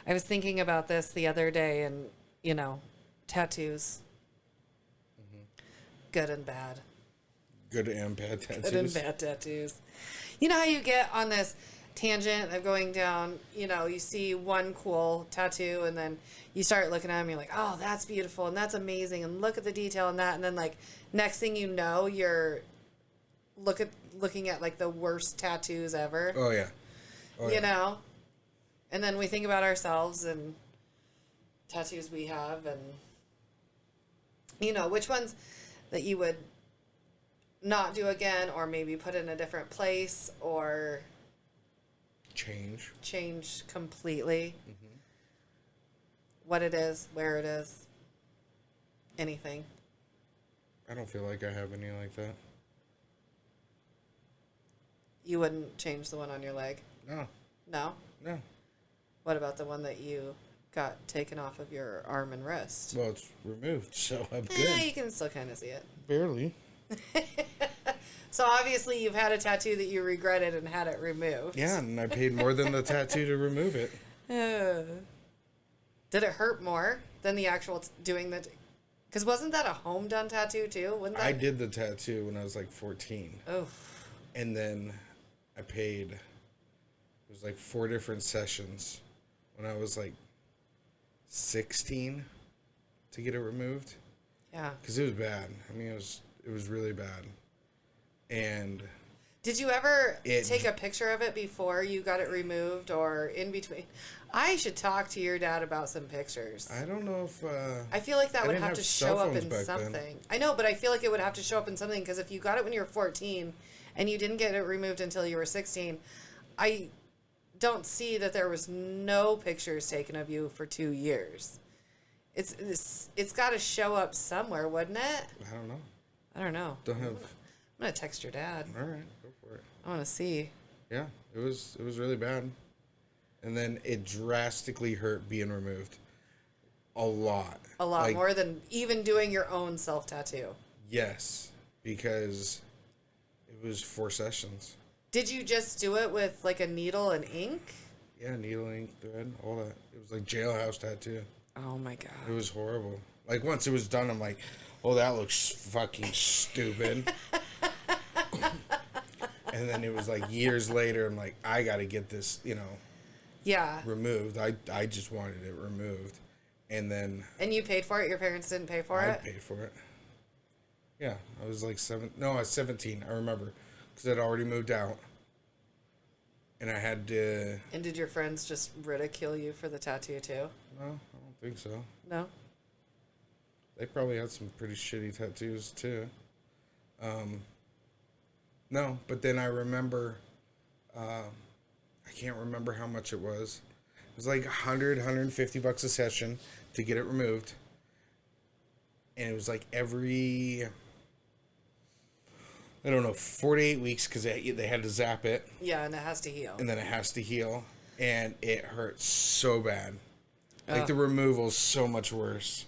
I was thinking about this the other day, and, tattoos, good and bad. Good and bad tattoos. Good and bad tattoos. You know how you get on this tangent of going down, you see one cool tattoo, and then you start looking at them, you're like, oh, that's beautiful, and that's amazing, and look at the detail in that, and then, like, next thing you know, you're looking at, like, the worst tattoos ever. Oh, yeah. And then we think about ourselves and tattoos we have, and, which ones that you would not do again, or maybe put in a different place, or change completely. What it is, where it is, anything. I don't feel like I have any like that. You wouldn't change the one on your leg? No. No? No. What about the one that you got taken off of your arm and wrist? Well, it's removed, so I'm good. Yeah, you can still kind of see it. Barely. So obviously you've had a tattoo that you regretted and had it removed. Yeah, and I paid more than the tattoo to remove it. Did it hurt more than the actual doing the... Because wasn't that a home done tattoo too? Wouldn't that... I did the tattoo when I was like 14. Oh. And then I paid... It was like 4 different sessions when I was like 16 to get it removed. Yeah. Because it was bad. I mean, it was really bad. And did you ever take a picture of it before you got it removed, or in between? I should talk to your dad about some pictures. I don't know if... I feel like that would have to show up in something. Then. I know, but I feel like it would have to show up in something, because if you got it when you were 14 and you didn't get it removed until you were 16, I don't see that there was no pictures taken of you for 2 years. It's got to show up somewhere, wouldn't it? I don't know. I don't know. Don't have... I'm going to text your dad. All right, go for it. I want to see. Yeah, it was really bad. And then it drastically hurt being removed. A lot. A lot more than even doing your own self-tattoo. Yes, because it was 4 sessions. Did you just do it with like a needle and ink? Yeah, needle, ink, thread, all that. It was like jailhouse tattoo. Oh my God. It was horrible. Like once it was done, I'm like, oh, that looks fucking stupid. And then it was like years later, I'm like, I got to get this, removed. I just wanted it removed. And then... And you paid for it? Your parents didn't pay for it? I paid for it. Yeah, I was like I was 17, I remember. Because I'd already moved out. And I had to... And did your friends just ridicule you for the tattoo too? No, I don't think so. No? They probably had some pretty shitty tattoos too. No, but then I remember, I can't remember how much it was. It was like $150 a session to get it removed. And it was like every, I don't know, 4 to 8 weeks, because they had to zap it. Yeah, and it has to heal. And then it has to heal. And it hurt so bad. Like the removal's so much worse.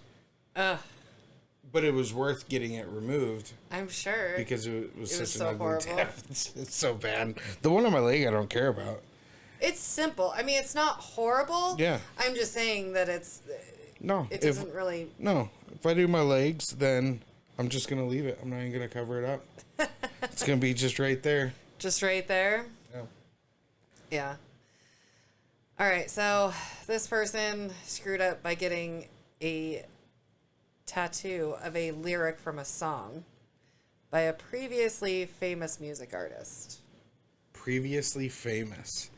But it was worth getting it removed. I'm sure. Because it was such so an ugly horrible. death. It's so bad. The one on my leg I don't care about. It's simple. I mean, it's not horrible. Yeah. I'm just saying that it's... No. It doesn't really... No. If I do my legs, then I'm just going to leave it. I'm not even going to cover it up. It's going to be just right there. Just right there? Yeah. Yeah. All right, so this person screwed up by getting a tattoo of a lyric from a song by a previously famous music artist. Previously famous.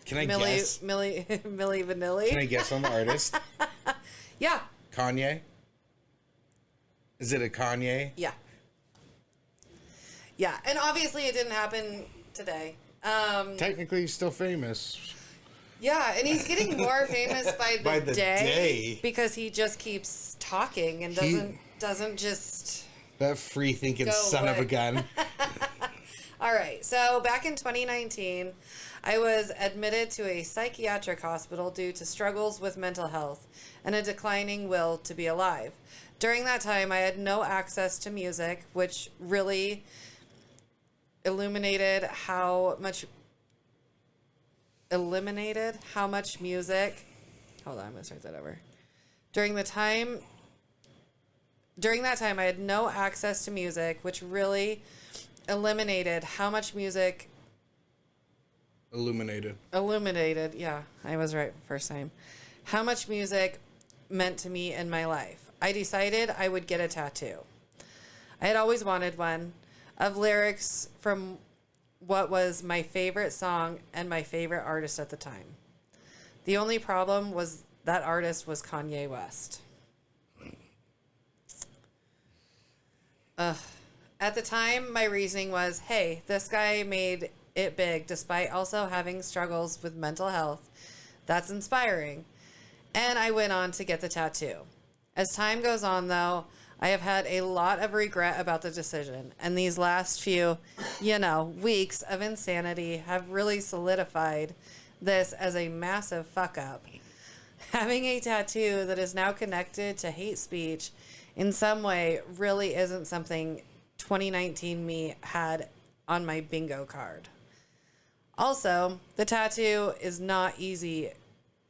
Can I guess? Milli Vanilli? Can I guess on the artist? Yeah. Kanye? Is it a Kanye? Yeah. Yeah, and obviously it didn't happen today. Technically, he's still famous. Yeah, and he's getting more famous by the day because he just keeps talking and doesn't just... That free-thinking son of a gun. All right, so back in 2019, I was admitted to a psychiatric hospital due to struggles with mental health and a declining will to be alive. During that time, I had no access to music, which really eliminated how much music Hold on, I'm going to start that over. During that time, I had no access to music, which really eliminated how much music... Illuminated, yeah, I was right first time. How much music meant to me in my life. I decided I would get a tattoo. I had always wanted one of lyrics from what was my favorite song and my favorite artist at the time. The only problem was that artist was Kanye West. At the time, my reasoning was, hey, this guy made it big despite also having struggles with mental health. That's inspiring. And I went on to get the tattoo. As time goes on, though, I have had a lot of regret about the decision. And these last few, weeks of insanity have really solidified this as a massive fuck up. Having a tattoo that is now connected to hate speech in some way really isn't something 2019 me had on my bingo card. Also, the tattoo is not easy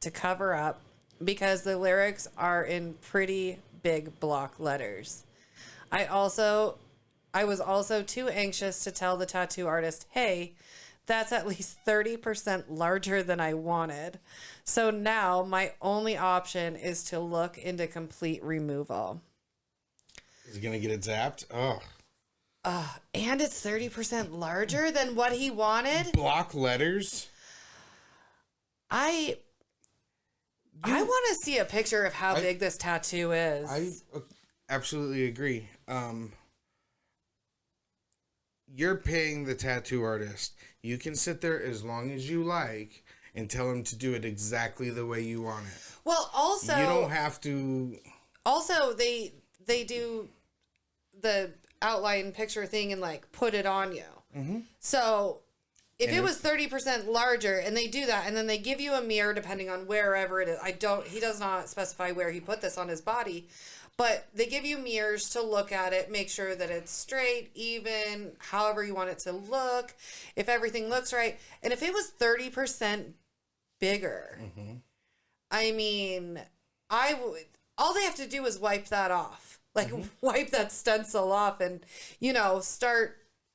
to cover up because the lyrics are in pretty big block letters. I was also too anxious to tell the tattoo artist, hey, that's at least 30% larger than I wanted. So now my only option is to look into complete removal. Is he going to get it zapped? Oh. And it's 30% larger than what he wanted? Block letters? I want to see a picture of how big this tattoo is. I absolutely agree. You're paying the tattoo artist. You can sit there as long as you like and tell him to do it exactly the way you want it. Well, also... You don't have to... Also, they do the outline picture thing and, put it on you. Mm-hmm. So... If it was 30% larger and they do that and then they give you a mirror depending on wherever it is. He does not specify where he put this on his body, but they give you mirrors to look at it, make sure that it's straight, even, however you want it to look, if everything looks right. And if it was 30% bigger, mm-hmm. I mean, all they have to do is wipe that off. Mm-hmm. Wipe that stencil off and,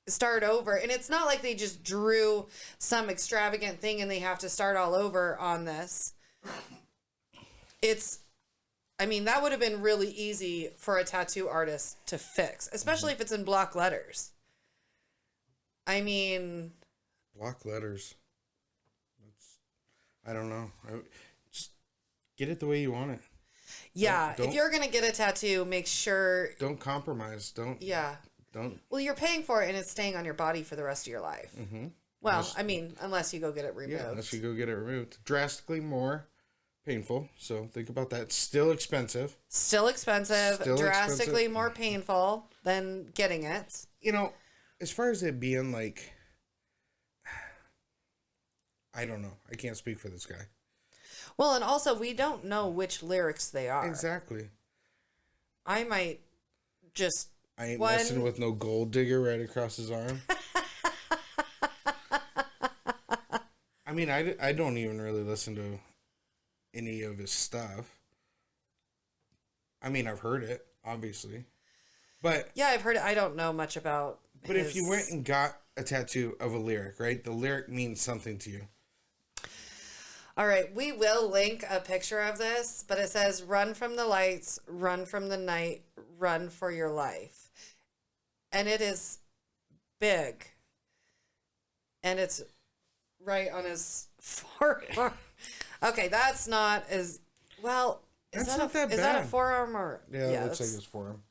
start over. And it's not like they just drew some extravagant thing and they have to start all over on this. That would have been really easy for a tattoo artist to fix, especially if it's in block letters. Block letters. I don't know. Just get it the way you want it. Yeah. If you're going to get a tattoo, make sure... Don't compromise. Yeah. Don't. Well, you're paying for it and it's staying on your body for the rest of your life. Mm-hmm. Well, unless you go get it removed. Yeah, unless you go get it removed. Drastically more painful. So think about that. Still expensive. Drastically more painful than getting it. As far as it being I don't know. I can't speak for this guy. Well, and also we don't know which lyrics they are. Exactly. I might just... I ain't messing with no gold digger right across his arm. I don't even really listen to any of his stuff. I've heard it, obviously. But yeah, I've heard it. I don't know much about But if you went and got a tattoo of a lyric, right? The lyric means something to you. All right, we will link a picture of this, but it says, run from the lights, run from the night, run for your life. And it is big. And it's right on his forearm. Okay, that's not as... Well, is that a forearm or... Yeah, it looks like his forearm.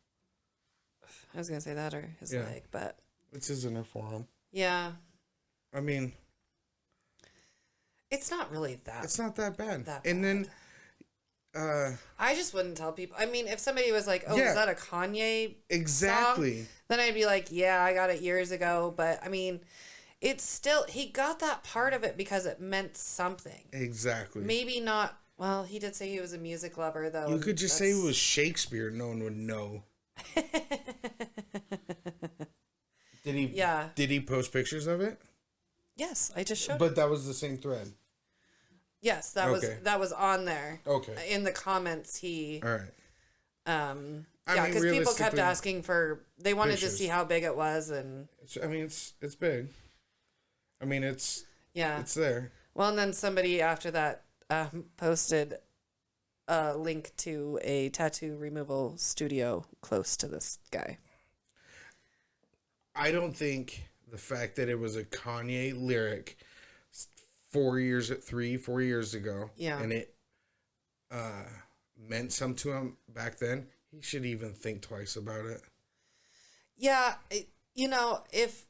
I was going to say that or his leg, but... It's his inner forearm. Yeah. It's not really that... It's not that bad. And then... I just wouldn't tell people. If somebody was like, is that a Kanye song? Then I'd be like, yeah, I got it years ago. But, it's still... He got that part of it because it meant something. Exactly. Maybe not... Well, he did say he was a music lover, though. You could just say it was Shakespeare. No one would know. Did he? Yeah. Did he post pictures of it? Yes, I just showed. But that was the same thread. Yes, that was on there. Okay. In the comments, he. All right. Yeah, because people kept realistically, asking they wanted to pictures. see how big it was, and it's big. I mean, it's there. Well, and then somebody after that posted a link to a tattoo removal studio close to this guy. I don't think the fact that it was a Kanye lyric 4 years ago, and it meant something to him back then, he should even think twice about it. Yeah, if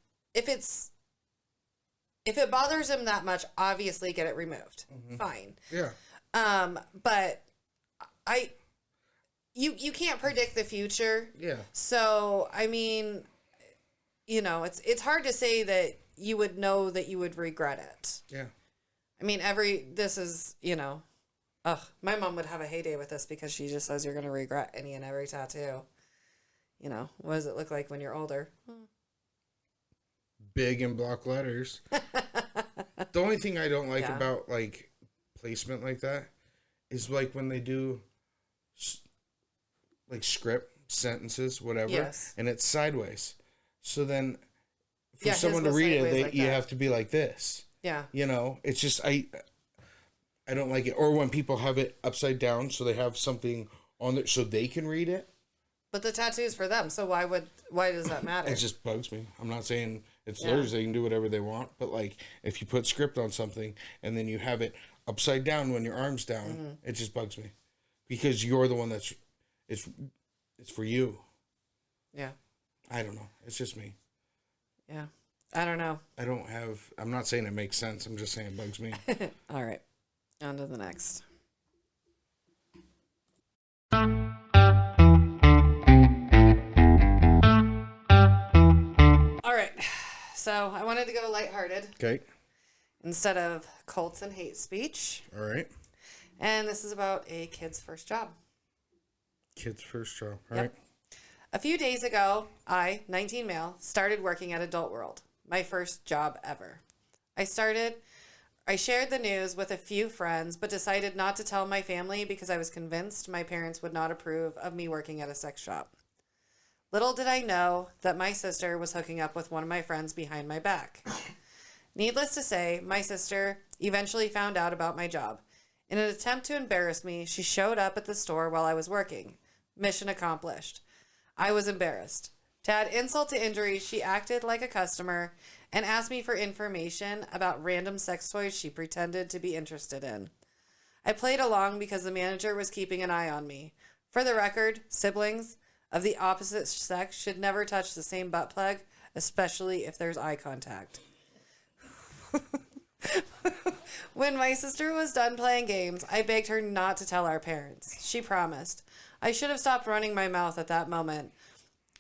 it bothers him that much, obviously get it removed. Mm-hmm. Fine. Yeah. But you can't predict the future. Yeah. So I mean, it's hard to say that you would know that you would regret it. Yeah. I mean, this is, my mom would have a heyday with this because she just says you're going to regret any and every tattoo. What does it look like when you're older? Big in block letters. The only thing I don't like about like placement like that is like when they do like script sentences, whatever, and it's sideways. So then for someone to read it, you have to be like this. Yeah. It's just I don't like it. Or when people have it upside down, so they have something on there so they can read it. But the tattoo's for them, so why does that matter? It just bugs me. I'm not saying it's theirs; they can do whatever they want. But like, if you put script on something and then you have it upside down when your arm's down, it just bugs me because you're the one that's it's for you. Yeah. I don't know. It's just me. Yeah. I don't know. I'm not saying it makes sense. I'm just saying it bugs me. All right. On to the next. All right. So I wanted to go lighthearted. Okay. Instead of cults and hate speech. All right. And this is about a kid's first job. Kid's first job. All right. A few days ago, I, 19 male, started working at Adult World. My first job ever. I shared the news with a few friends, but decided not to tell my family because I was convinced my parents would not approve of me working at a sex shop. Little did I know that my sister was hooking up with one of my friends behind my back. Needless to say, my sister eventually found out about my job. In an attempt to embarrass me, she showed up at the store while I was working. Mission accomplished. I was embarrassed. To add insult to injury, she acted like a customer and asked me for information about random sex toys she pretended to be interested in. I played along because the manager was keeping an eye on me. For the record, siblings of the opposite sex should never touch the same butt plug, especially if there's eye contact. When my sister was done playing games, I begged her not to tell our parents. She promised. I should have stopped running my mouth at that moment,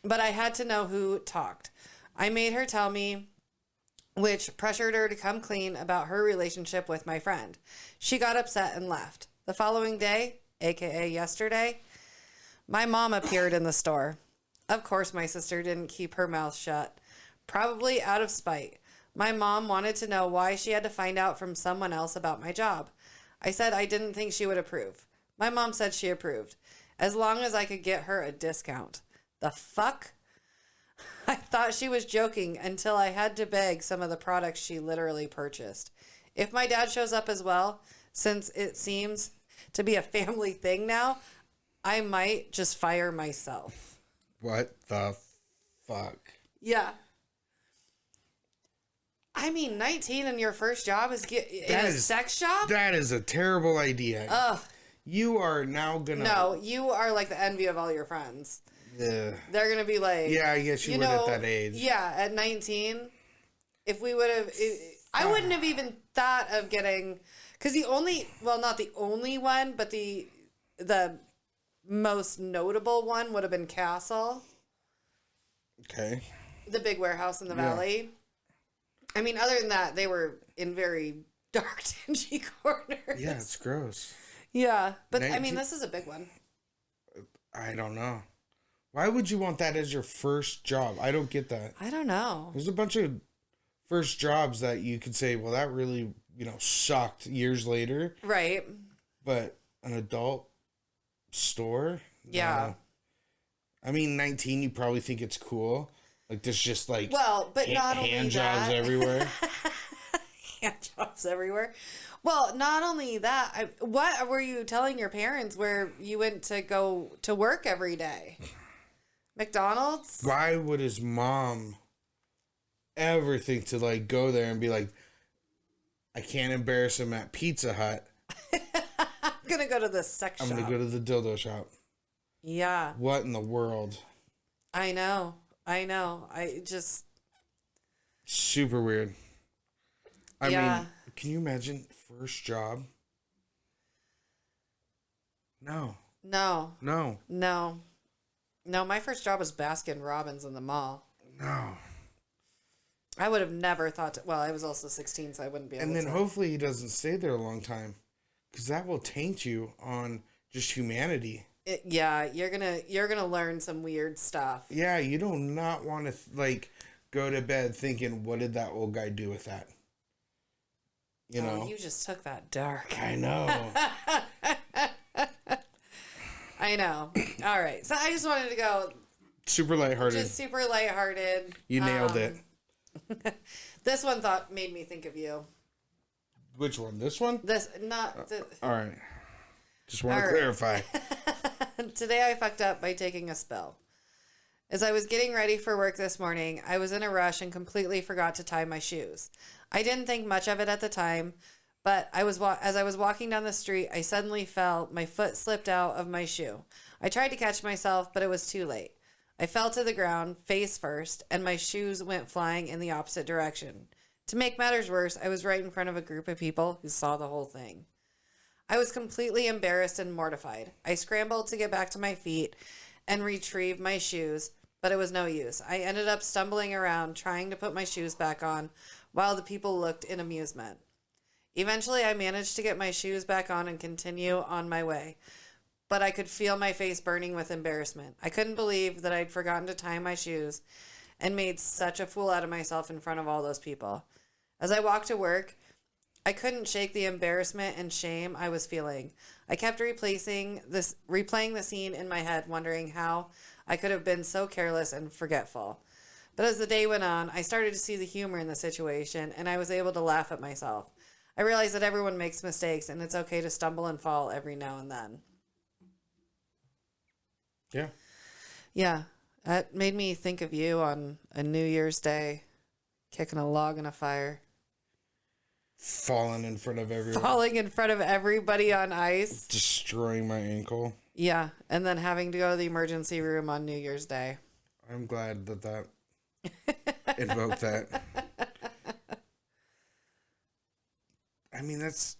but I had to know who talked. I made her tell me, which pressured her to come clean about her relationship with my friend. She got upset and left. The following day, aka yesterday, my mom appeared in the store. Of course, my sister didn't keep her mouth shut, probably out of spite. My mom wanted to know why she had to find out from someone else about my job. I said I didn't think she would approve. My mom said she approved, as long as I could get her a discount. The fuck? I thought she was joking until I had to beg some of the products she literally purchased. If my dad shows up as well, since it seems to be a family thing now, I might just fire myself. What the fuck? Yeah. I mean, 19 and your first job is in a sex shop? That is a terrible idea. Ugh. You are now gonna... No, you are like the envy of all your friends. Yeah. They're gonna be like... Yeah, I guess you would at that age. Yeah, at 19, if we would have... I wouldn't have even thought of getting... Because the only... Well, not the only one, but the most notable one would have been Castle. Okay. The big warehouse in the valley. I mean, other than that, they were in very dark, dingy corners. Yeah, it's gross. Yeah, but 19... I mean, this is a big one. I don't know. Why would you want that as your first job? I don't get that. I don't know. There's a bunch of first jobs that you could say, well, that really sucked years later. Right. But an adult store? Yeah. No. I mean, 19, you probably think it's cool. Like, there's just, like, but not only hand jobs that. everywhere. Hand jobs everywhere. Well, not only that, what were you telling your parents where you went to go to work every day? McDonald's? Why would his mom ever think to, like, go there and be like, I can't embarrass him at Pizza Hut. I'm going to go to the sex shop. I'm going to go to the dildo shop. Yeah. What in the world? I know. I just... Super weird. I Yeah. mean, can you imagine first job? No. No. No. No. No, my first job was Baskin Robbins in the mall. No. I would have never thought to... Well, I was also 16, so I wouldn't be able to... And then hopefully he doesn't stay there a long time. Because that will taint you on just humanity. Yeah, you're gonna learn some weird stuff. Yeah, you do not want to, like, go to bed thinking, what did that old guy do with that? You know? You just took that dark. I know. I know. All right. So I just wanted to go Super lighthearted. just super lighthearted. You nailed it. This one made me think of you. Which one? This one? All right. Just want to right. clarify. Today I fucked up by taking a spill. As I was getting ready for work this morning, I was in a rush and completely forgot to tie my shoes. I didn't think much of it at the time, but as I was walking down the street, I suddenly felt my foot slipped out of my shoe. I tried to catch myself, but it was too late. I fell to the ground, face first, and my shoes went flying in the opposite direction. To make matters worse, I was right in front of a group of people who saw the whole thing. I was completely embarrassed and mortified. I scrambled to get back to my feet and retrieve my shoes, but it was no use. I ended up stumbling around trying to put my shoes back on while the people looked in amusement. Eventually, I managed to get my shoes back on and continue on my way, but I could feel my face burning with embarrassment. I couldn't believe that I'd forgotten to tie my shoes and made such a fool out of myself in front of all those people. As I walked to work, I couldn't shake the embarrassment and shame I was feeling. I kept replaying the scene in my head, wondering how I could have been so careless and forgetful. But as the day went on, I started to see the humor in the situation, and I was able to laugh at myself. I realized that everyone makes mistakes, and it's okay to stumble and fall every now and then. Yeah. Yeah, that made me think of you on a New Year's Day, kicking a log in a fire. Falling in front of everyone. Falling in front of everybody on ice. Destroying my ankle. Yeah, and then having to go to the emergency room on New Year's Day. I'm glad that invoked that. I mean, it's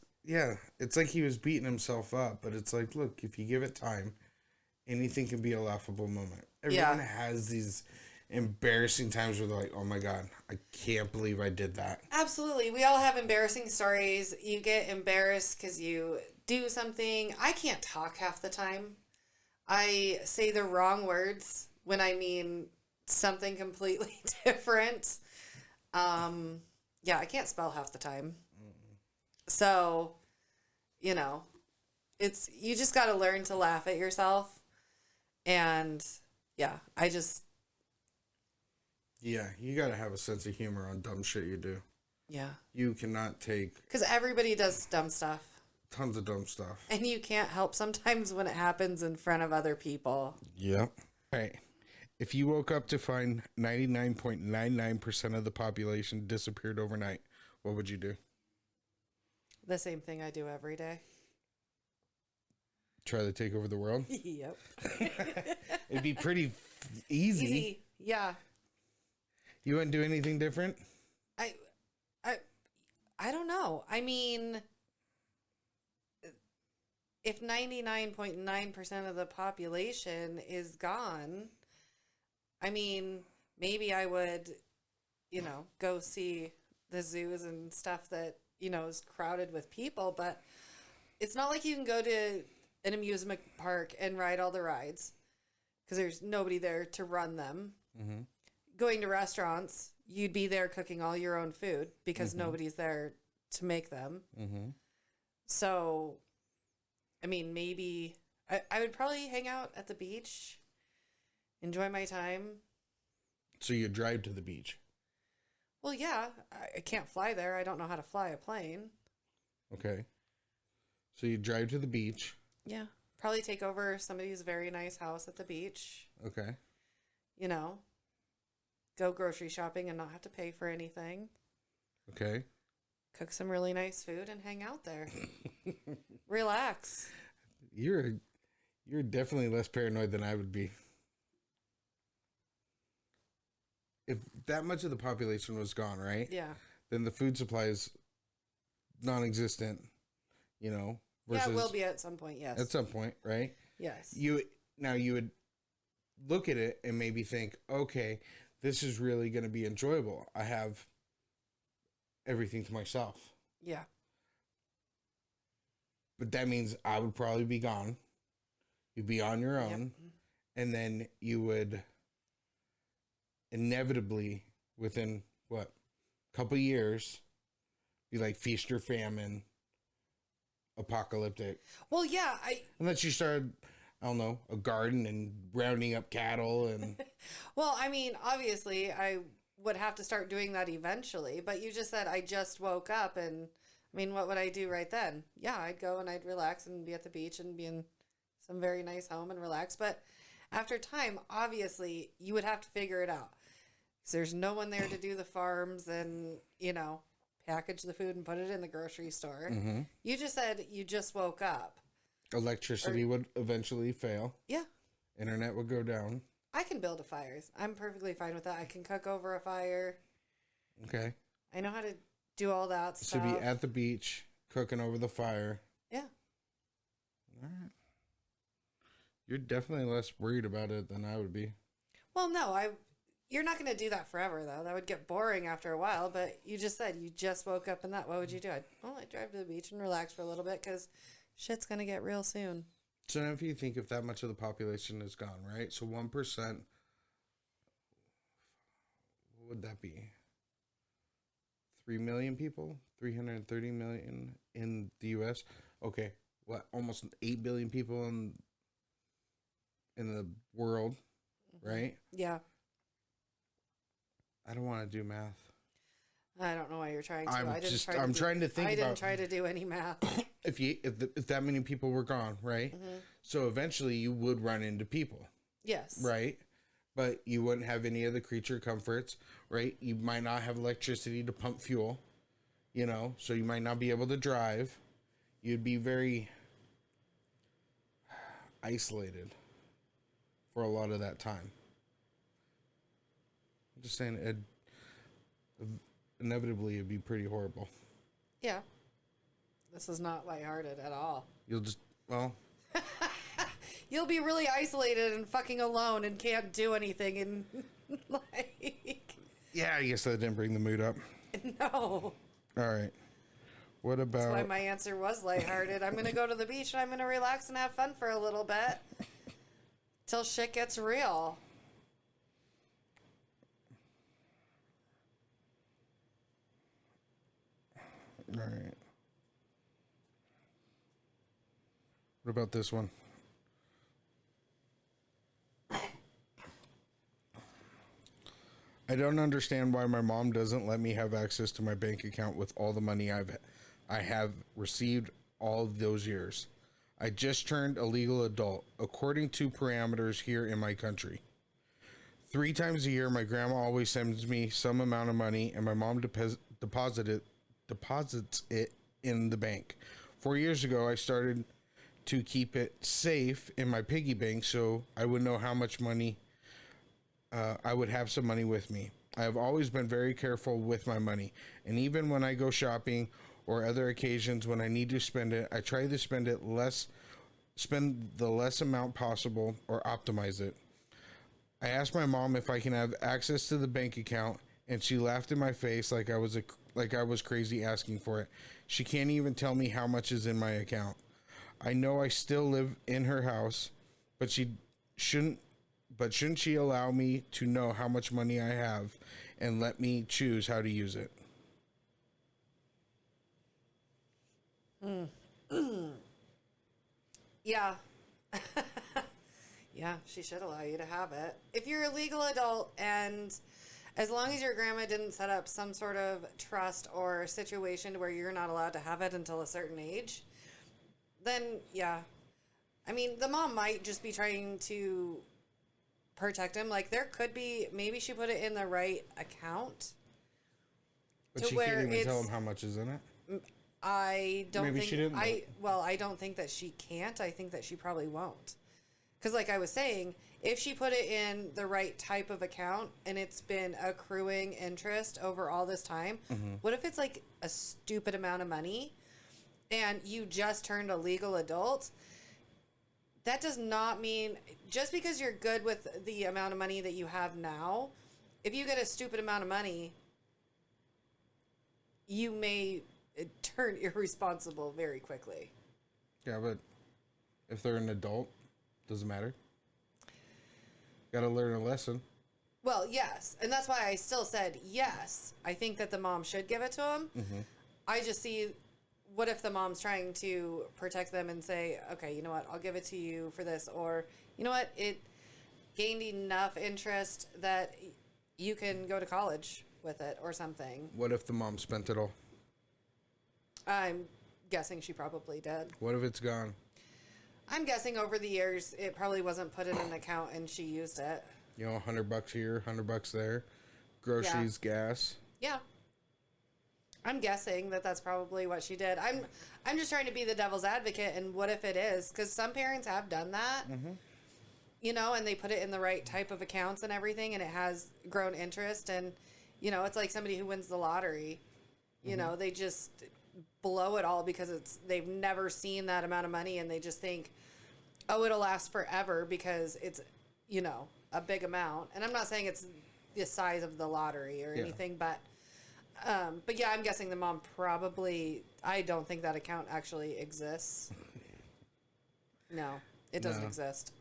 like he was beating himself up, but it's like, look, if you give it time, anything can be a laughable moment. Everyone has these embarrassing times where they're like, oh my God, I can't believe I did that. Absolutely. We all have embarrassing stories. You get embarrassed because you do something. I can't talk half the time. I say the wrong words when I mean something completely different. I can't spell half the time. So, you just got to learn to laugh at yourself. And yeah, Yeah, you gotta have a sense of humor on dumb shit you do. Yeah. You cannot take... Because everybody does dumb stuff. Tons of dumb stuff. And you can't help sometimes when it happens in front of other people. Yep. Hey, if you woke up to find 99.99% of the population disappeared overnight, what would you do? The same thing I do every day. Try to take over the world? Yep. It'd be pretty easy. Yeah. You wouldn't do anything different? I don't know. I mean, if 99.9% of the population is gone, I mean, maybe I would, go see the zoos and stuff that, is crowded with people, but it's not like you can go to an amusement park and ride all the rides because there's nobody there to run them. Mm-hmm. Going to restaurants, you'd be there cooking all your own food because nobody's there to make them. Mm-hmm. So, I mean, maybe I would probably hang out at the beach, enjoy my time. So you drive to the beach? Well, yeah, I can't fly there. I don't know how to fly a plane. Okay. So you drive to the beach. Yeah. Probably take over somebody's very nice house at the beach. Okay. You know, go grocery shopping and not have to pay for anything. Okay. Cook some really nice food and hang out there. Relax. You're definitely less paranoid than I would be. If that much of the population was gone, right? Yeah. Then the food supply is non-existent, you know. Yeah, it will be at some point, yes. At some point, right? Yes. You would look at it and maybe think, okay, this is really going to be enjoyable. I have everything to myself. Yeah. But that means I would probably be gone. You'd be on your own. Yep. And then you would inevitably, within, a couple years, be like feast or famine, apocalyptic. Well, yeah. Unless you started, I don't know, a garden and rounding up cattle and... Well, I mean, obviously, I would have to start doing that eventually. But you just said I just woke up and... I mean, what would I do right then? Yeah, I'd go and I'd relax and be at the beach and be in some very nice home and relax. But after time, obviously, you would have to figure it out. Because there's no one there to do the farms and, you know, package the food and put it in the grocery store. Mm-hmm. You just said you just woke up. Electricity would eventually fail. Yeah. Internet would go down. I can build a fire. I'm perfectly fine with that. I can cook over a fire. Okay. I know how to do all that stuff. So be at the beach, cooking over the fire. Yeah. All right. You're definitely less worried about it than I would be. Well, no, you're not going to do that forever, though. That would get boring after a while. But you just said you just woke up in that. What would you do? I'd drive to the beach and relax for a little bit because shit's going to get real soon. So now if you think if that much of the population is gone, right? So 1%, what would that be? 3 million people? 330 million in the U.S.? Okay. What? Almost 8 billion people in the world, right? Yeah. I don't want to do math. I don't know why you're trying to. I'm trying to think. I didn't try to do any math. If that many people were gone, right? Mm-hmm. So eventually you would run into people. Yes. Right? But you wouldn't have any of the creature comforts, right? You might not have electricity to pump fuel, you know, so you might not be able to drive. You'd be very isolated for a lot of that time. I'm just saying, inevitably it'd be pretty horrible. Yeah. This is not lighthearted at all. You'll be really isolated and fucking alone and can't do anything and like... Yeah, I guess that didn't bring the mood up. No. All right. What about... That's why my answer was lighthearted. I'm going to go to the beach and I'm going to relax and have fun for a little bit. Till shit gets real. All right. What about this one? I don't understand why my mom doesn't let me have access to my bank account with all the money I have received all of those years. I just turned a legal adult, according to parameters here in my country. 3 times a year, my grandma always sends me some amount of money, and my mom deposits it in the bank. 4 years ago, I started to keep it safe in my piggy bank so I would know how much money I would have some money with me. I have always been very careful with my money, and even when I go shopping or other occasions when I need to spend it, I try to spend the less amount possible or optimize it. I asked my mom if I can have access to the bank account, and she laughed in my face like I was crazy asking for it. She can't even tell me how much is in my account. I know I still live in her house, but shouldn't she allow me to know how much money I have and let me choose how to use it? Yeah. Yeah, she should allow you to have it. If you're a legal adult, and as long as your grandma didn't set up some sort of trust or situation where you're not allowed to have it until a certain age, then yeah. I mean, the mom might just be trying to protect him. Like, there could be, maybe she put it in the right account. But she can't even tell him how much is in it? I don't Maybe think she didn't. I don't think that she can't. I think that she probably won't. Because like I was saying, if she put it in the right type of account and it's been accruing interest over all this time, what if it's like a stupid amount of money and you just turned a legal adult? That does not mean, just because you're good with the amount of money that you have now, if you get a stupid amount of money, you may turn irresponsible very quickly. Yeah, but if they're an adult, doesn't matter. Got to learn a lesson. Well, yes. And that's why I still said yes. I think that the mom should give it to him. I just see, what if the mom's trying to protect them and say, okay, you know what, I'll give it to you for this. Or, you know what, it gained enough interest that you can go to college with it or something. What if the mom spent it all? I'm guessing she probably did. What if it's gone? I'm guessing over the years it probably wasn't put in an account and she used it. You know, $100 here, $100 there, groceries, gas. Yeah. I'm guessing that that's probably what she did. I'm just trying to be the devil's advocate, and what if it is? Because some parents have done that, you know, and they put it in the right type of accounts and everything, and it has grown interest. And, you know, it's like somebody who wins the lottery. You know, they just blow it all because they've never seen that amount of money, and they just think, oh, it'll last forever because it's, you know, a big amount. And I'm not saying it's the size of the lottery or anything, but yeah, I'm guessing the mom probably, I don't think that account actually exists. No, it doesn't exist.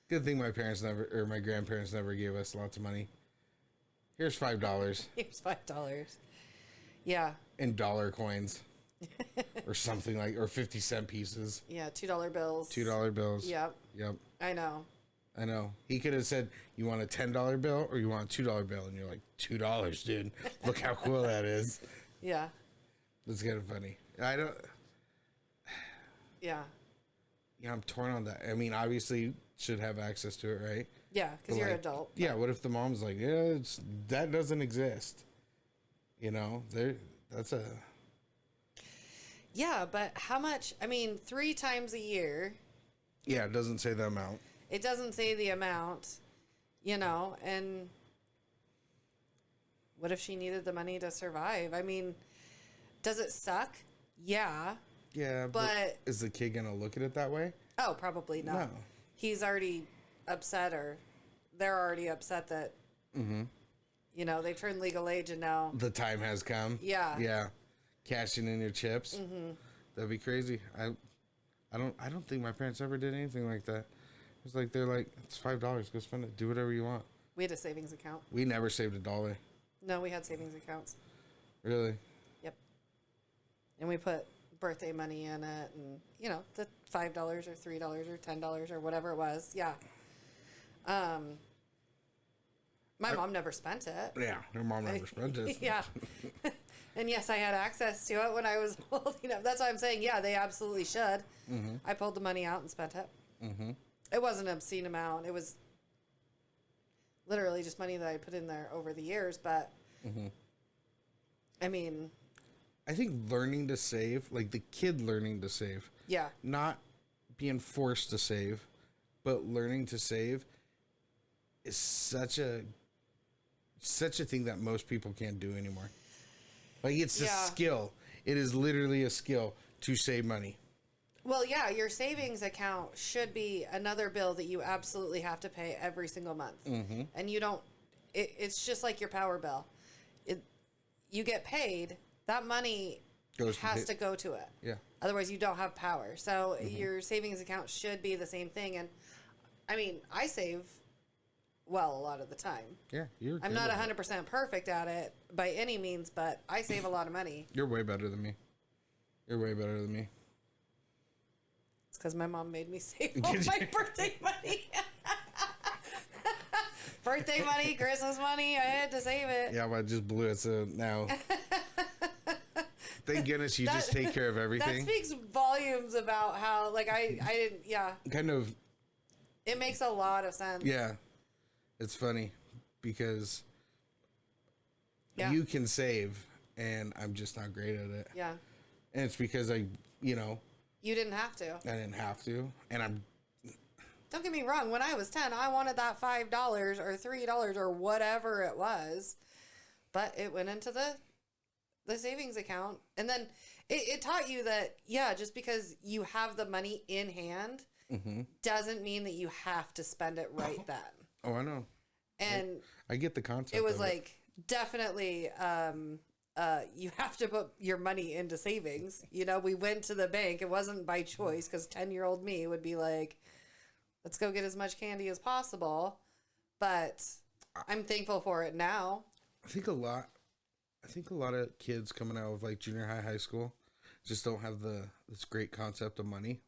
Good thing my parents never, or my grandparents never gave us lots of money. Here's $5. Here's $5. Yeah. In dollar coins. Or something like, or 50-cent pieces. Yeah, $2 bills. $2 bills. Yep. Yep. I know. He could have said, you want a $10 bill or you want a $2 bill? And you're like, $2, dude. Look how cool that is. Yeah. That's kind of funny. I don't. Yeah. Yeah, I'm torn on that. I mean, obviously, should have access to it, right? Yeah, because you're an adult. Yeah, what if the mom's like, yeah, that doesn't exist? You know, that's a. Yeah, but how much? I mean, 3 times a year. Yeah, it doesn't say the amount. It doesn't say the amount, you know, and what if she needed the money to survive? I mean, does it suck? Yeah. Yeah, but is the kid going to look at it that way? Oh, probably not. No. He's already upset, or they're already upset that, you know, they've turned legal age and now. The time has come. Yeah. Yeah. Cashing in your chips. That'd be crazy. I don't think my parents ever did anything like that. It's like, they're like, it's $5. Go spend it. Do whatever you want. We had a savings account. We never saved $1. No, we had savings accounts. Really? Yep. And we put birthday money in it, and, you know, the $5 or $3 or $10 or whatever it was. Yeah. My mom never spent it. Yeah, her mom never spent it. Yeah. And yes, I had access to it when I was old enough. That's why I'm saying, yeah, they absolutely should. I pulled the money out and spent it. It wasn't an obscene amount. It was literally just money that I put in there over the years. But, I mean... I think learning to save, like the kid learning to save. Yeah. Not being forced to save, but learning to save is such a thing that most people can't do anymore. Like, it's a skill. It is literally a skill to save money. Well, yeah, your savings account should be another bill that you absolutely have to pay every single month. And you don't, it's just like your power bill. You get paid, that money has to go to it. Yeah. Otherwise, you don't have power. So your savings account should be the same thing. And, I mean, I save well a lot of the time. Yeah, I'm not 100% perfect at it by any means, but I save a lot of money. You're way better than me. You're way better than me. because my mom made me save all my birthday money. Birthday money, Christmas money, I had to save it. Yeah, but I just blew it, so now... Thank goodness you just take care of everything. That speaks volumes about how, like, I didn't, yeah. Kind of... It makes a lot of sense. Yeah. It's funny because you can save, and I'm just not great at it. Yeah. And it's because you didn't have to. I didn't have to, and I'm... Don't get me wrong. When I was 10, I wanted that $5 or $3 or whatever it was, but it went into the savings account. And then it taught you that, just because you have the money in hand doesn't mean that you have to spend it right then. Oh, I know. And I get the concept. It was like, definitely, you have to put your money into savings. We went to the bank. It wasn't by choice, because 10-year-old me would be like, let's go get as much candy as possible. But I'm thankful for it now. I think a lot of kids coming out of like junior high, high school just don't have this great concept of money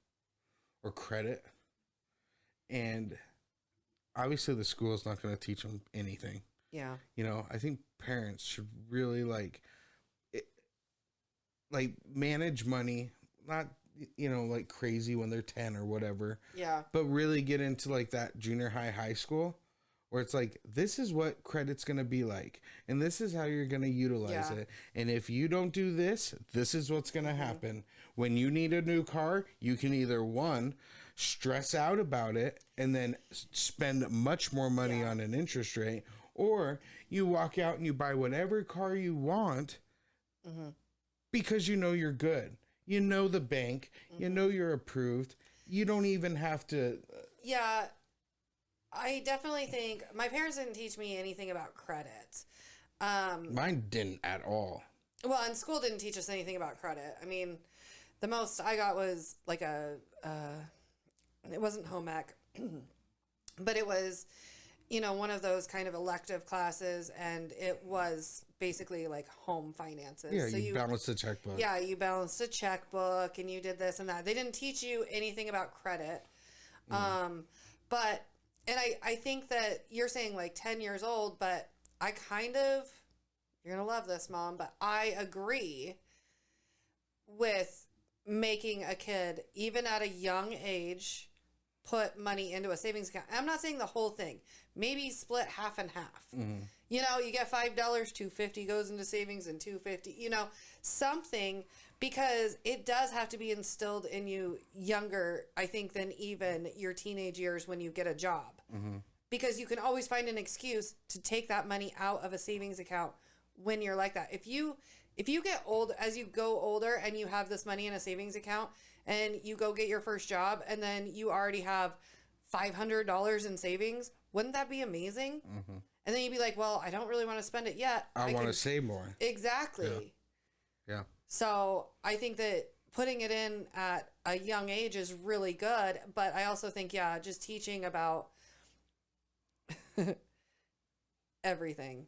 or credit. And obviously the school is not going to teach them anything. Yeah. I think parents should really manage money, not, like crazy when they're 10 or whatever. Yeah. But really get into like that junior high, high school where it's like, this is what credit's going to be like. And this is how you're going to utilize it. And if you don't do this, this is what's going to happen. When you need a new car, you can either one, stress out about it and then spend much more money on an interest rate, or you walk out and you buy whatever car you want because you're good. You know the bank. You know you're approved. You don't even have to... Yeah, I definitely think... My parents didn't teach me anything about credit. Mine didn't at all. Well, and school didn't teach us anything about credit. I mean, the most I got was like it wasn't home ec, but it was... one of those kind of elective classes, and it was basically like home finances. Yeah, so you balanced the checkbook. Yeah, you balanced a checkbook, and you did this and that. They didn't teach you anything about credit. But, and I think that you're saying like 10 years old, but I kind of, you're going to love this, Mom, but I agree with making a kid, even at a young age, put money into a savings account. I'm not saying the whole thing. Maybe split half and half. You get $5, $2.50 goes into savings, and $2.50, something, because it does have to be instilled in you younger, I think, than even your teenage years when you get a job. Because you can always find an excuse to take that money out of a savings account when you're like that. If you get old, as you go older and you have this money in a savings account and you go get your first job and then you already have $500 in savings, wouldn't that be amazing? And then you'd be like, well, I don't really want to spend it yet. I want to save more. Exactly. Yeah. So I think that putting it in at a young age is really good. But I also think, just teaching about everything.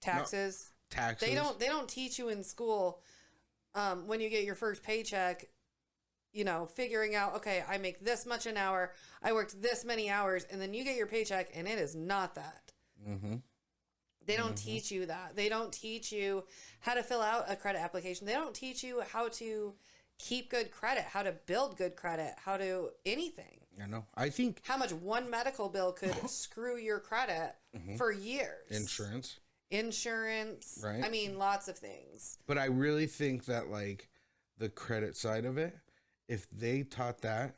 Taxes. Taxes. They don't teach you in school when you get your first paycheck, figuring out, okay, I make this much an hour, I worked this many hours, and then you get your paycheck and it is not that. They don't teach you that. They don't teach you how to fill out a credit application. They don't teach you how to keep good credit, how to build good credit, how to anything. I know. I think how much one medical bill could screw your credit for years. Insurance, right? I mean, lots of things. But I really think that like the credit side of it, if they taught that,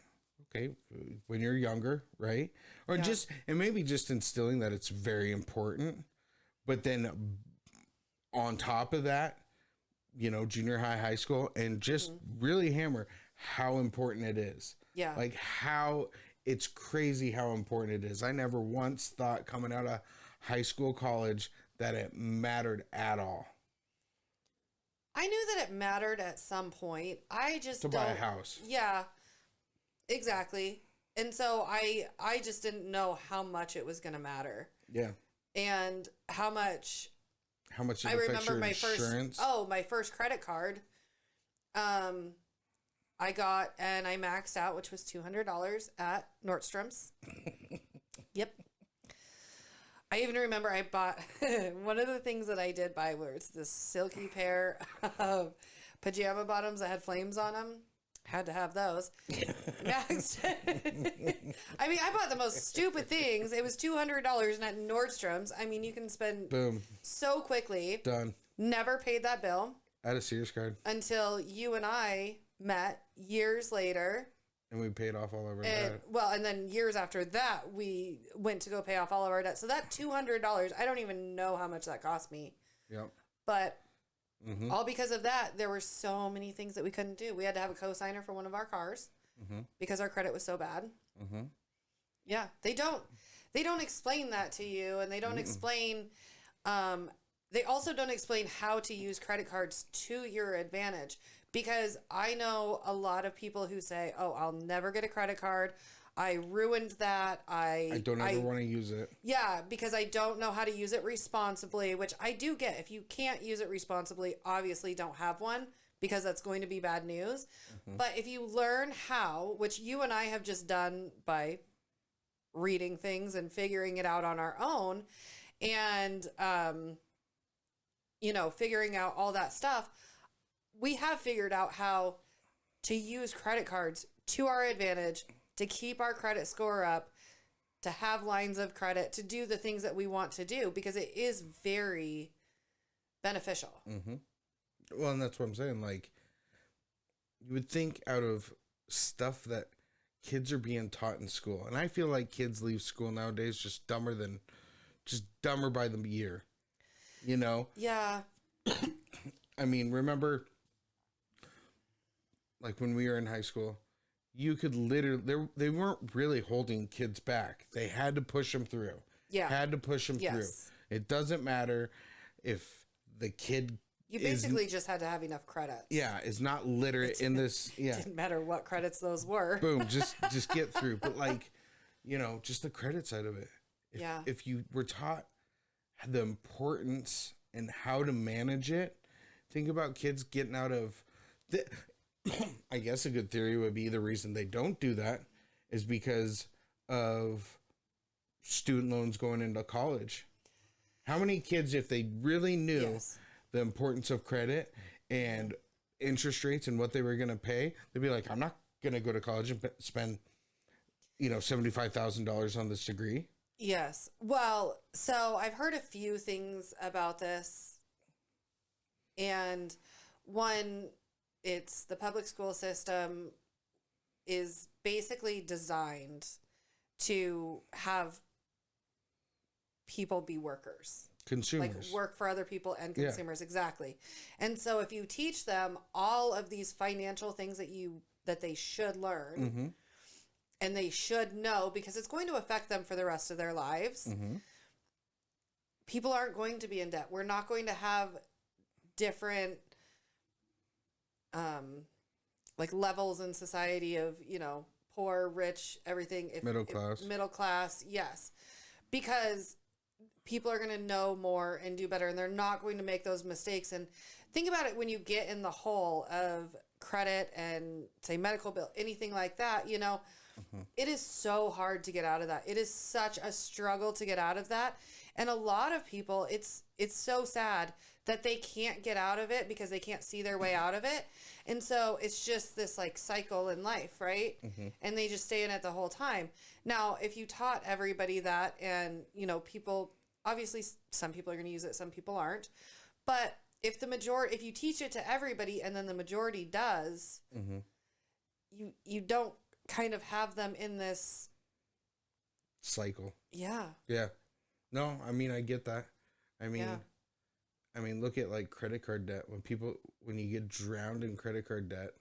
okay, when you're younger, right? Or and maybe just instilling that it's very important, but then on top of that, junior high, high school, and just really hammer how important it is. Yeah. Like how it's crazy how important it is. I never once thought coming out of high school, college, that it mattered at all. I knew that it mattered at some point. I just to buy a house. Yeah, exactly. And so I just didn't know how much it was going to matter. Yeah. And how much it I remember my insurance? my first credit card. I got, and I maxed out, which was $200 at Nordstrom's. Yep. I even remember I bought, one of the things that I did buy was this silky pair of pajama bottoms that had flames on them. Had to have those. Maxed. I mean, I bought the most stupid things. It was $200 at Nordstrom's. I mean, you can spend Boom. so quickly. Done. Never paid that bill. I had a Sears card. Until you and I met years later. And we paid off all of our debt. Well, and then years after that, we went to go pay off all of our debt. So that $200, I don't even know how much that cost me. Yep. But all because of that, there were so many things that we couldn't do. We had to have a co-signer for one of our cars because our credit was so bad. Yeah, they don't explain that to you, and they don't explain. They also don't explain how to use credit cards to your advantage, because I know a lot of people who say, "Oh, I'll never get a credit card. I ruined that. I don't ever want to use it." Yeah, because I don't know how to use it responsibly, which I do get. If you can't use it responsibly, obviously don't have one, because that's going to be bad news. But if you learn how, which you and I have just done by reading things and figuring it out on our own, and figuring out all that stuff, we have figured out how to use credit cards to our advantage, to keep our credit score up, to have lines of credit, to do the things that we want to do, because it is very beneficial. Well, and that's what I'm saying. Like, you would think out of stuff that kids are being taught in school, and I feel like kids leave school nowadays just dumber by the year. Yeah. I mean, remember, like when we were in high school, you could literally, they weren't really holding kids back. They had to push them through. Yeah. Had to push them through. It doesn't matter if the kid You basically just had to have enough credits. Yeah, is not literate in this. Yeah. Didn't matter what credits those were. Boom, just get through. But just the credit side of it. If you were taught the importance and how to manage it, think about kids getting out of I guess a good theory would be the reason they don't do that is because of student loans going into college. How many kids, if they really knew the importance of credit and interest rates and what they were going to pay, they'd be like, I'm not going to go to college and spend, $75,000 on this degree. Yes. Well, so I've heard a few things about this. And one, it's the public school system is basically designed to have people be workers. Consumers. Like work for other people and consumers. Exactly. And so if you teach them all of these financial things that they should learn and they should know, because it's going to affect them for the rest of their lives, people aren't going to be in debt. We're not going to have different levels in society of, poor, rich, everything. Middle class. Middle class, yes. Because people are going to know more and do better, and they're not going to make those mistakes. And think about it, when you get in the hole of credit and, say, medical bill, anything like that, it is so hard to get out of that. It is such a struggle to get out of that. And a lot of people, it's so sad that they can't get out of it because they can't see their way out of it. And so it's just this cycle in life, right? And they just stay in it the whole time. Now, if you taught everybody that, and, people, obviously some people are going to use it, some people aren't. But if you teach it to everybody and then the majority does, you don't kind of have them in this cycle. Yeah. Yeah. No, I mean, I get that. I mean, look at credit card debt. When you get drowned in credit card debt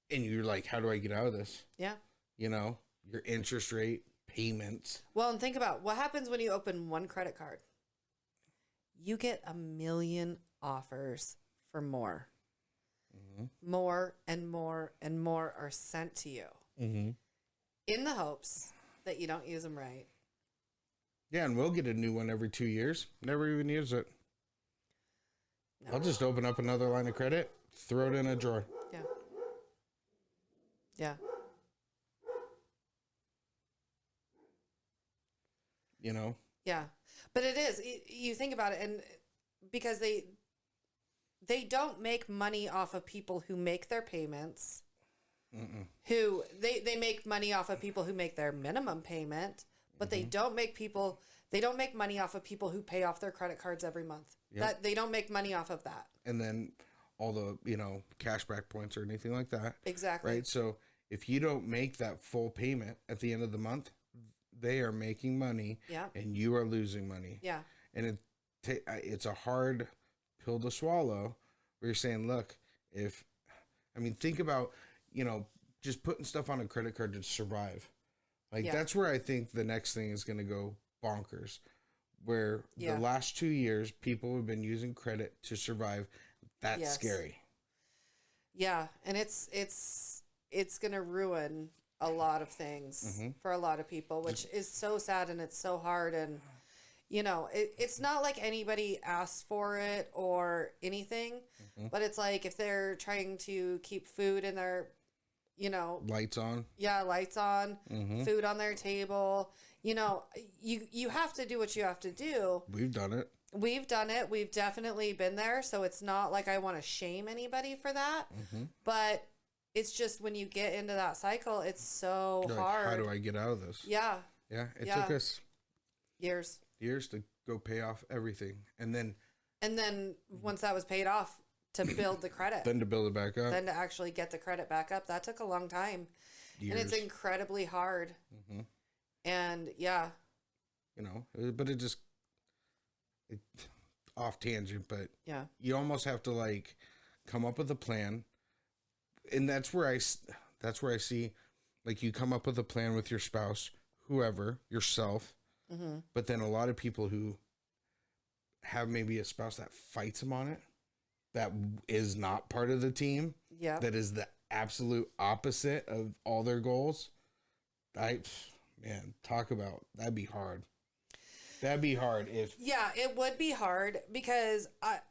and you're like, how do I get out of this? Yeah. Your interest rate, payments. Well, and think about what happens when you open one credit card. You get 1 million offers for more. More and more and more are sent to you in the hopes that you don't use them right. Yeah, and we'll get a new one every 2 years. Never even use it. No. I'll just open up another line of credit, throw it in a drawer. Yeah. Yeah. You know? Yeah. But it is. You think about it, and because they don't make money off of people who make their payments. Who they make money off of people who make their minimum payment, but they don't make money off of people who pay off their credit cards every month. Yep. That they don't make money off of that. And then all the, cashback points or anything like that. Exactly. Right? So if you don't make that full payment at the end of the month, they are making money, Yeah. and you are losing money. Yeah. And it's a hard pill to swallow where you're saying, look, think about, just putting stuff on a credit card to survive. Like, that's where I think the next thing is going to go bonkers. Where the last 2 years, people have been using credit to survive. That's scary. Yeah. And it's going to ruin a lot of things for a lot of people, which is so sad, and it's so hard. And, it's not like anybody asked for it or anything, but it's like if they're trying to keep food in their, lights on. Yeah, lights on, food on their table. You have to do what you have to do. We've done it. We've definitely been there. So it's not like I want to shame anybody for that. But it's just when you get into that cycle, it's so hard. How do I get out of this? Yeah. Yeah. It took us years to go pay off everything. And then once that was paid off, to build the credit. Then to build it back up. Then to actually get the credit back up. That took a long time. Years. And it's incredibly hard. And yeah. But it off tangent, but yeah, you almost have to come up with a plan. And that's where I see, you come up with a plan with your spouse, whoever, yourself. But then a lot of people who have maybe a spouse that fights them on it, that is not part of the team. Yeah. That is the absolute opposite of all their goals. Talk about, that'd be hard. That'd be hard if... Yeah, it would be hard because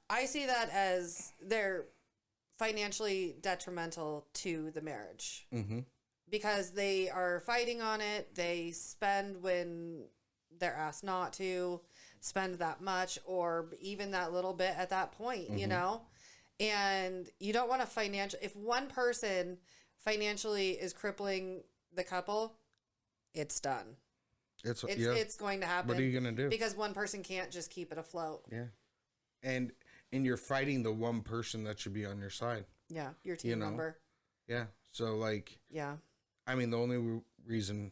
I see that as they're financially detrimental to the marriage. Because they are fighting on it. They spend when they're asked not to spend that much or even that little bit at that point, And you don't want to if one person financially is crippling the couple, it's done. It's going to happen. What are you going to do? Because one person can't just keep it afloat. Yeah. And you're fighting the one person that should be on your side. Yeah, your team member. Yeah. So yeah. The only reason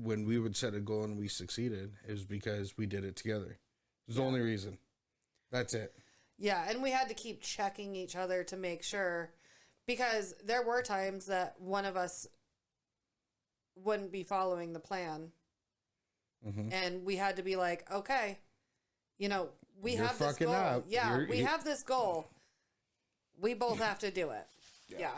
when we would set a goal and we succeeded is because we did it together. It's the only reason. That's it. Yeah, and we had to keep checking each other to make sure, because there were times that one of us wouldn't be following the plan. And we had to be like, okay, we have this goal. Up. Yeah, we have this goal. We both have to do it. Yeah.